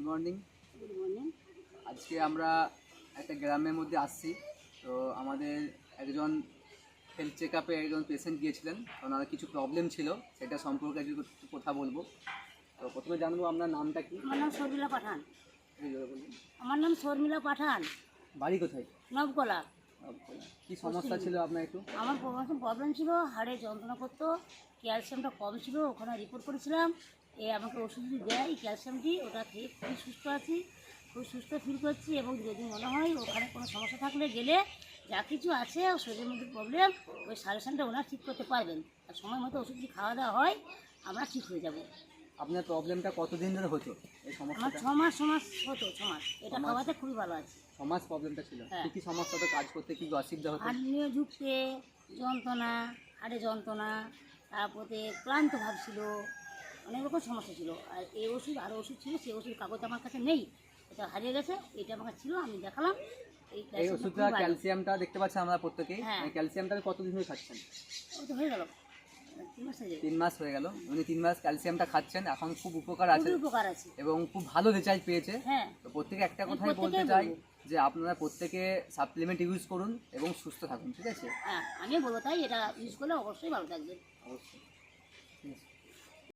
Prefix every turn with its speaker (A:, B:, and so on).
A: Morning.
B: Good morning.
A: আজকে আমরা একটা গ্রামের মধ্যে আসছি। তো আমাদের একজন হেলথ চেক আপে একজন পেশেন্ট গিয়েছিলেন, ওনার কিছু প্রবলেম ছিল, সেটা সম্পর্কে একটু কথা বলবো। তো প্রথমে জানবো আপনার নামটা কি?
B: আমার নাম শর্মিলা পাঠান।
A: এই জোরে বলুন।
B: আমার নাম শর্মিলা পাঠান,
A: বাড়ি কোথায়?
B: নবকলা।
A: কি সমস্যা ছিল আপনার একটু?
B: আমার প্রবলেম ছিল, হাড়ে যন্ত্রণা করতো, ক্যালসিয়ামটা কম ছিল, ওখানে রিপোর্ট করেছিলাম। আমাকে ওষুধ দেয় ক্যালসিয়ামটি, ওটা খেয়ে খুবই সুস্থ আছি, খুব সুস্থ ফিল করছি। এবং যদি মনে হয় ওখানে কোনো সমস্যা থাকলে গেলে যা কিছু আছে শরীরের মধ্যে প্রবলেম, ওই সাজেশনটা ওনারা ঠিক করতে পারবেন। আর সময় মতো ওষুধ যদি খাওয়া দাওয়া হয় আমরা ঠিক হয়ে যাব।
A: আপনার প্রবলেমটা কতদিন ধরে হতো এই
B: আমার
A: সমস্যাটা?
B: 6 মাস হতো, 6 মাস। এটা খাওয়াতে খুবই ভালো আছে।
A: 6 মাস প্রবলেমটা ছিল।
B: হ্যাঁ।
A: কি সমস্যা তো কাজ করতে কি অসুবিধা হতো?
B: হাড় নিয়ে ঝুঁকতে যন্ত্রণা, হাড়ে যন্ত্রণা, তারপরে ক্লান্ত ভাব ছিল, অনেক রকম সমস্যা ছিল। আর এই ওষুধ আরও ওষুধ ছিল, সেই ওষুধ কাগজ আমার কাছে নেই, এটা হারিয়ে গেছে। এটা আমার কাছে ছিল, আমি দেখালাম।
A: এই
B: ক্যালসিয়ামটা
A: ওষুধটা
B: খুবই ভালো।
A: ক্যালসিয়ামটা দেখতে পাচ্ছি আমরা প্রত্যেকেই।
B: হ্যাঁ।
A: ক্যালসিয়ামটা কতদিন ধরে খাচ্ছেন?
B: ওই তো হয়ে গেল 3 মাস হয়ে যাবে।
A: 3 মাস হয়ে গেল। উনি 3 মাস ক্যালসিয়ামটা খাচ্ছেন, এখন খুব উপকার আছে
B: খুবই উপকার আছে।
A: এবং খুব ভালো রেজাল্ট পেয়েছে।
B: হ্যাঁ,
A: তো প্রত্যেকে একটা
B: আমি
A: কথাই বলতে
B: প্রত্যেকেই
A: চাই
B: বলবো।
A: যে আপনারা প্রত্যেকে সাপ্লিমেন্ট ইউজ করুন এবং সুস্থ থাকুন, ঠিক আছে?
B: হ্যাঁ, আমিও বলবো তাই, এটা ইউজ করলে অবশ্যই ভালো থাকবে।
A: অবশ্যই, ঠিক আছে।